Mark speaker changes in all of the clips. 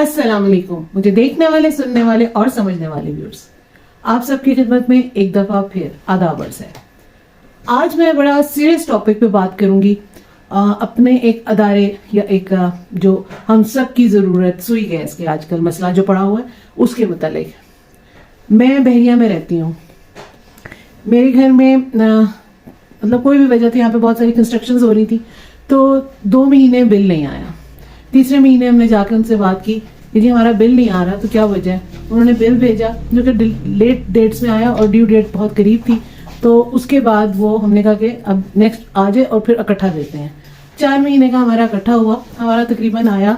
Speaker 1: السلام علیکم مجھے دیکھنے والے سننے والے اور سمجھنے والے ویورز، آپ سب کی خدمت میں ایک دفعہ پھر آداب عرض ہے۔ آج میں بڑا سیریس ٹاپک پہ بات کروں گی، اپنے ایک ادارے یا ایک جو ہم سب کی ضرورت سوئی گیس کے آج کل مسئلہ جو پڑا ہوا ہے اس کے متعلق۔ میں بحریہ میں رہتی ہوں، میرے گھر میں مطلب کوئی بھی وجہ تھی، یہاں پہ بہت ساری کنسٹرکشنز ہو رہی تھی، تو 2 مہینے بل نہیں آیا۔ تیسرے مہینے ہم نے جا کے ان سے بات کی کہ جی ہمارا بل نہیں آ رہا تو کیا وجہ ہے۔ انہوں نے بل بھیجا جو کہ لیٹ ڈیٹس میں آیا اور ڈیو ڈیٹ بہت قریب تھی، تو اس کے بعد وہ ہم نے کہا کہ اب نیکسٹ آ جائے اور پھر اکٹھا دیتے ہیں۔ 4 مہینے کا ہمارا اکٹھا ہوا، ہمارا تقریباً آیا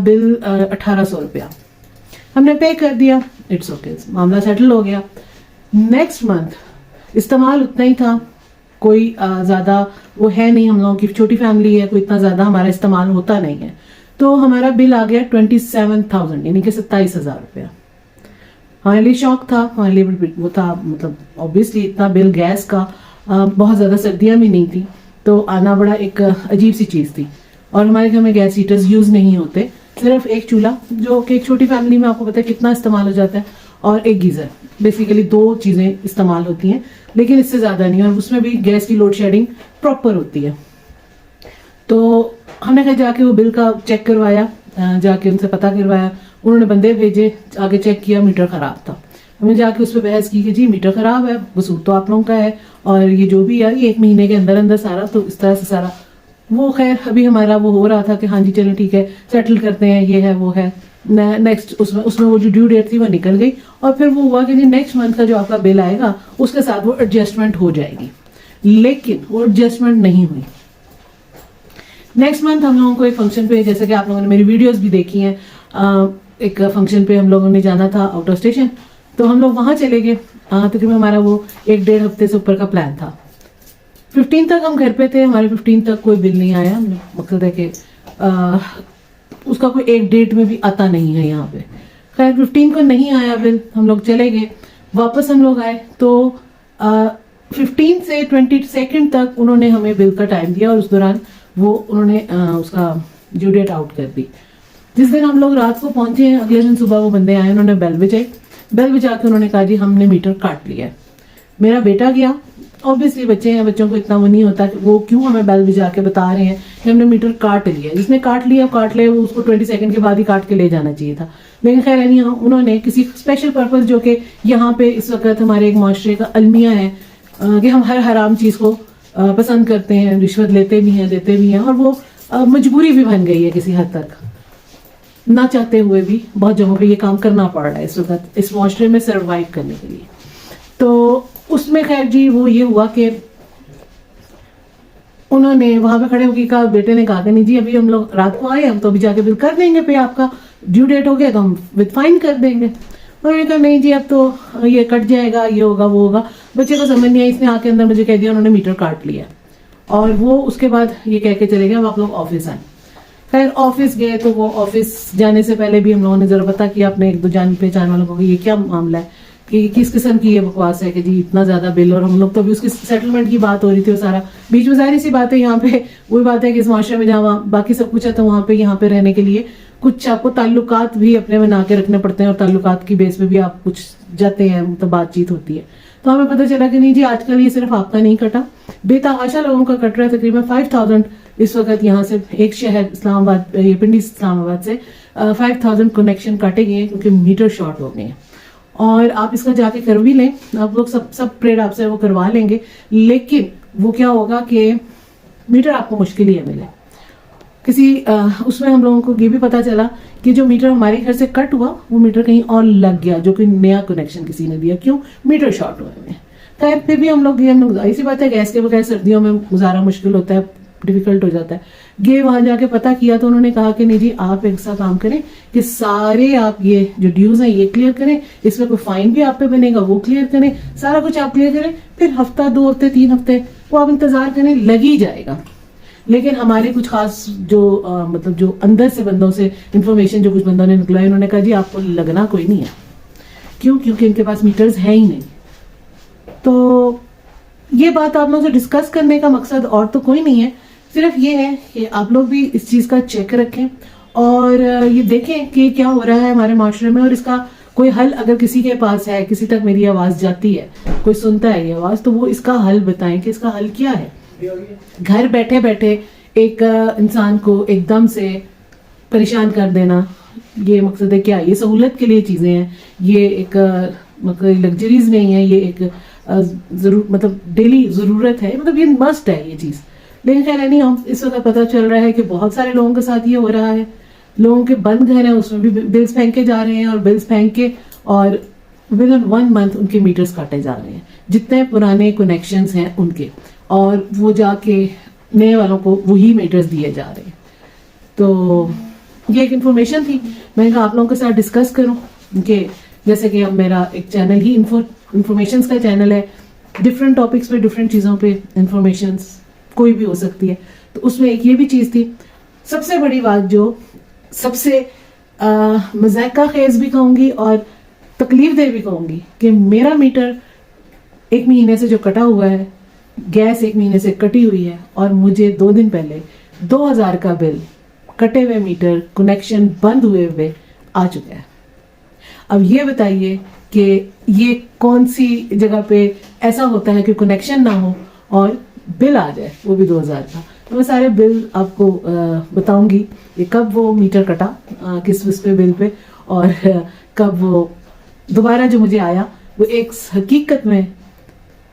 Speaker 1: بل 1800 روپیہ، ہم نے پے کر دیا، اٹس اوکے، معاملہ سیٹل ہو گیا۔ نیکسٹ منتھ استعمال اتنا ہی تھا، کوئی زیادہ وہ ہے نہیں، ہم لوگوں کی چھوٹی فیملی ہے، کوئی اتنا زیادہ ہمارا استعمال ہوتا نہیں ہے، تو ہمارا بل آ گیا 27,000 یعنی کہ 27,000 روپیہ۔ ہمارے لیے شوق تھا، ہمارے لیے وہ تھا، مطلب اوبیسلی اتنا بل گیس کا، بہت زیادہ سردیاں بھی نہیں تھی تو آنا بڑا ایک عجیب سی چیز تھی۔ اور ہمارے گھر میں گیس ہیٹرز یوز نہیں ہوتے، صرف ایک چولہا جو کہ ایک چھوٹی فیملی میں آپ کو پتا ہے کتنا استعمال ہو جاتا ہے، اور ایک گیزر، بیسیکلی 2 چیزیں استعمال ہوتی ہیں لیکن اس سے زیادہ نہیں، اور اس میں بھی گیس کی لوڈ شیڈنگ پراپر ہوتی ہے۔ تو ہم نے جا کے وہ بل کا چیک کروایا، جا کے ان سے پتہ کروایا، انہوں نے بندے بھیجے، آگے چیک کیا، میٹر خراب تھا۔ ہم نے جا کے اس پہ بحث کی کہ جی میٹر خراب ہے، وصول تو آپ لوگوں کا ہے، اور یہ جو بھی ہے یہ 1 مہینے کے اندر اندر سارا، تو اس طرح سے سارا وہ خیر ابھی ہمارا وہ ہو رہا تھا کہ ہاں جی چلیں ٹھیک ہے سیٹل کرتے ہیں، یہ ہے وہ ہے۔ نیکسٹ اس میں وہ جو ڈیو ڈیٹ تھی وہ نکل گئی، اور پھر وہ ہوا کہ جی نیکسٹ منتھ کا جو آپ کا بل آئے گا اس کے ساتھ وہ ایڈجسٹمنٹ ہو جائے گی، لیکن وہ ایڈجسٹمنٹ نہیں ہوئی۔ نیکسٹ منتھ ہم لوگوں کو ایک فنکشن پہ، جیسے کہ آپ لوگوں نے میری ویڈیوز بھی دیکھی ہیں، ایک فنکشن پہ ہم لوگوں نے جانا تھا آؤٹ آف اسٹیشن، تو ہم لوگ وہاں چلے گئے۔ تقریباً ہمارا وہ 1-1.5 ہفتے سے اوپر کا پلان تھا۔ 15 تک ہم گھر پہ تھے، ہمارے 15 تک کوئی بل نہیں آیا، مقصد ہے کہ اس کا کوئی ایک ڈیٹ میں بھی آتا نہیں ہے یہاں پہ۔ خیر 15 کو نہیں آیا بل، ہم لوگ چلے گئے، واپس ہم لوگ آئے تو 15 سے 22 تک انہوں نے ہمیں بل کا ٹائم دیا، اور اس دوران وہ انہوں نے اس کا ڈیو ڈیٹ آؤٹ کر دی۔ جس دن ہم لوگ رات کو پہنچے ہیں، اگلے دن صبح وہ بندے آئے، انہوں نے بیل بجائی، بیل بجا کے انہوں نے کہا جی ہم نے میٹر کاٹ لیا ہے۔ میرا بیٹا گیا، اوبیسلی بچے ہیں، بچوں کو اتنا وہ نہیں ہوتا کہ وہ کیوں ہمیں بیل بجا کے بتا رہے ہیں کہ ہم نے میٹر کاٹ لیا ہے۔ جس نے کاٹ لیا کاٹ لے، اس کو 20 سیکنڈ کے بعد ہی کاٹ کے لے جانا چاہیے تھا، لیکن خیر نہیں، انہوں نے کسی اسپیشل پرپز جو کہ یہاں پہ اس وقت ہمارے ایک معاشرے کا المیہ ہے کہ ہم ہر حرام چیز کو پسند کرتے ہیں، رشوت لیتے بھی ہیں دیتے بھی ہیں، اور وہ مجبوری بھی بن گئی ہے کسی حد تک، نہ چاہتے ہوئے بھی بہت جگہوں پہ یہ کام کرنا پڑ رہا ہے اس وقت اس معاشرے میں سروائیو کرنے کے لیے۔ تو اس میں خیر جی وہ یہ ہوا کہ انہوں نے وہاں پہ کھڑے ہو کے کہا، بیٹے نے کہا کہ نہیں جی ابھی ہم لوگ رات کو آئے، ہم تو ابھی جا کے بل کر دیں گے، پہ آپ کا ڈیو ڈیٹ ہو گیا تو ہم وتھ فائن کر دیں گے۔ انہوں نے کہا نہیں جی اب تو یہ کٹ جائے گا، یہ ہوگا وہ ہوگا۔ بچے کو سمجھ نہیں آئی، اس نے آ کے اندر مجھے کہہ دیا انہوں نے میٹر کاٹ لیا، اور وہ اس کے بعد یہ کہہ کے چلے گئے اب آپ لوگ آفس آئیں۔ خیر آفس گئے تو وہ آفس جانے سے پہلے بھی ہم لوگوں نے ذرا پتہ کیا اپنے 1-2 جان پہچان والوں کو کہ یہ کیا معاملہ ہے، کہ کس قسم کی یہ بکواس ہے کہ جی اتنا زیادہ بل، اور ہم لوگ تو ابھی اس کی سیٹلمنٹ کی بات ہو رہی تھی، وہ سارا بیچ میں ظاہر سی بات ہے، یہاں پہ وہی بات ہے کہ اس معاشرے میں جہاں باقی سب کچھ ہے تو وہاں پہ یہاں پہ رہنے کے لیے کچھ آپ کو تعلقات بھی اپنے بنا کے رکھنے پڑتے ہیں، اور تعلقات کی بیس پہ بھی آپ کچھ جاتے ہیں، مطلب بات چیت ہوتی ہے۔ تو ہمیں پتہ چلا کہ نہیں جی آج کل یہ صرف آپ کا نہیں کٹا، بے تحاشا لوگوں کا کٹ رہا ہے، تقریباً 5,000 اس وقت یہاں سے ایک شہر اسلام آباد، یہ پنڈی اسلام آباد سے 5,000 کنیکشن کاٹے گئے ہیں کیونکہ میٹر شارٹ ہو گئے ہیں۔ اور آپ اس کا جا کے کر بھی لیں، آپ لوگ سب پریڈ آپ سے وہ کروا لیں گے، لیکن وہ کیا ہوگا کہ میٹر آپ کو مشکل ہی ہے ملے کسی اس میں ہم لوگوں کو یہ بھی پتا چلا کہ جو میٹر ہمارے گھر سے کٹ ہوا وہ میٹر کہیں اور لگ گیا، جو کہ نیا کنیکشن کسی نے دیا، کیوں؟ میٹر شارٹ ہوئے ہیں۔ خیر پھر بھی ہم لوگ ایسی بات ہے گیس کے بغیر سردیوں میں گزارا مشکل ہوتا ہے، ڈیفیکلٹ ہو جاتا ہے۔ گئے وہاں جا کے پتا کیا تو انہوں نے کہا کہ نہیں جی آپ ایسا کام کریں کہ سارے آپ یہ جو ڈیوز ہیں یہ کلیئر کریں، اس میں کوئی فائن بھی آپ پہ بنے گا وہ کلیئر کریں، سارا کچھ آپ کلیئر کریں، پھر ہفتہ 2 ہفتے 3 ہفتے وہ آپ انتظار کریں، لگ ہی جائے گا۔ لیکن ہمارے کچھ خاص جو مطلب جو اندر سے بندوں سے انفارمیشن جو کچھ بندوں نے نکلائی، انہوں نے کہا جی آپ کو لگنا کوئی نہیں ہے، کیوں؟ کیونکہ ان کے پاس میٹرز ہیں ہی نہیں۔ تو یہ بات آپ لوگوں سے ڈسکس کرنے کا مقصد اور تو کوئی نہیں ہے، صرف یہ ہے کہ آپ لوگ بھی اس چیز کا چیک رکھیں، اور یہ دیکھیں کہ کیا ہو رہا ہے ہمارے معاشرے میں, اور اس کا کوئی حل اگر کسی کے پاس ہے, کسی تک میری آواز جاتی ہے, کوئی سنتا ہے یہ آواز, تو وہ اس کا حل بتائیں کہ اس کا حل کیا ہے. گھر بیٹھے بیٹھے ایک انسان کو ایک دم سے پریشان کر دینا, یہ مقصد ہے کیا؟ یہ سہولت کے لیے چیزیں ہیں, یہ ایک لگژریز نہیں ہے, یہ ایک مطلب ڈیلی ضرورت ہے, مطلب یہ مسٹ ہے یہ چیز. لیکن خیر نہیں, ہم اس وقت پتہ چل رہا ہے کہ بہت سارے لوگوں کے ساتھ یہ ہو رہا ہے. لوگوں کے بند گھر ہیں, اس میں بھی بلز پھینکے جا رہے ہیں, اور بلز پھینک کے اور ود ان 1 month ان کے میٹرز کاٹے جا رہے ہیں, جتنے پرانے کنیکشنز ہیں ان کے, اور وہ جا کے نئے والوں کو وہی میٹرز دیے جا رہے ہیں. تو یہ ایک انفارمیشن تھی, میں نے کہا آپ لوگوں کے ساتھ ڈسکس کروں کہ جیسے کہ اب میرا ایک چینل ہی انفارمیشنز کا چینل ہے, ڈفرینٹ ٹاپکس پہ, ڈفرینٹ چیزوں پہ انفارمیشنز کوئی بھی ہو سکتی ہے. تو اس میں ایک یہ بھی چیز تھی. سب سے بڑی بات جو سب سے مذائقہ خیز بھی کہوں گی اور تکلیف دہ بھی کہوں گی, کہ میرا میٹر 1 مہینے سے جو کٹا ہوا ہے, گیس 1 مہینے سے کٹی ہوئی ہے, اور مجھے 2 دن پہلے 2000 کا بل کٹے ہوئے میٹر, کنیکشن بند ہوئے ہوئے آ چکا ہے. اب یہ بتائیے کہ یہ کون سی جگہ پہ ایسا ہوتا ہے کہ کنیکشن نہ ہو اور بل آ جائے, وہ بھی 2000 کا. تو میں سارے بل آپ کو بتاؤں گی, یہ کب وہ میٹر کٹا, کس پہ بل پہ, اور کب وہ دوبارہ جو مجھے آیا. وہ ایک حقیقت میں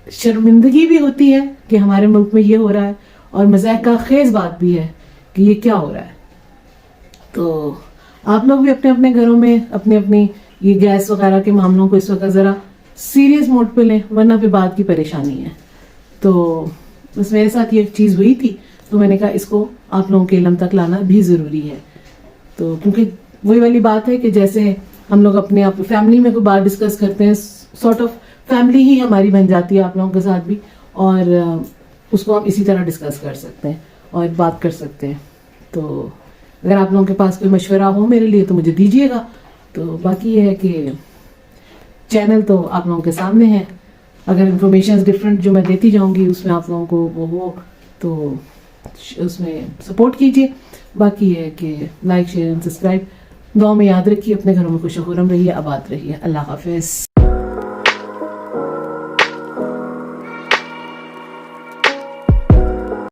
Speaker 1: شرمندگی بھی ہوتی ہے کہ ہمارے ملک میں یہ ہو رہا ہے, اور مذائقہ خیز بات بھی ہے کہ یہ کیا ہو رہا ہے. تو آپ لوگ بھی اپنے اپنے گھروں میں اپنی یہ گیس وغیرہ کے معاملوں کو اس وقت ذرا سیریس موڈ پہ لیں, ورنہ پہ بات کی پریشانی ہے. تو بس میرے ساتھ یہ چیز ہوئی تھی, تو میں نے کہا اس کو آپ لوگوں کے علم تک لانا بھی ضروری ہے. تو کیونکہ وہی والی بات ہے کہ جیسے ہم لوگ اپنے آپ فیملی میں کوئی بات ڈسکس کرتے ہیں, سارٹ آف فیملی ہی ہماری بن جاتی ہے آپ لوگوں کے ساتھ بھی, اور اس کو ہم اسی طرح ڈسکس کر سکتے ہیں اور بات کر سکتے ہیں. تو اگر آپ لوگوں کے پاس کوئی مشورہ ہو میرے لیے تو مجھے دیجیے گا. تو باقی یہ ہے کہ چینل تو آپ لوگوں کے سامنے ہے, اگر انفارمیشن ڈفرینٹ جو میں دیتی جاؤں گی اس میں آپ لوگوں کو وہ ہو تو اس میں سپورٹ کیجیے. باقی ہے کہ لائک, شیئر اینڈ سبسکرائب. دعا میں یاد رکھیے, اپنے گھروں میں خوش و خرم رہیے, آباد رہیے. اللہ حافظ.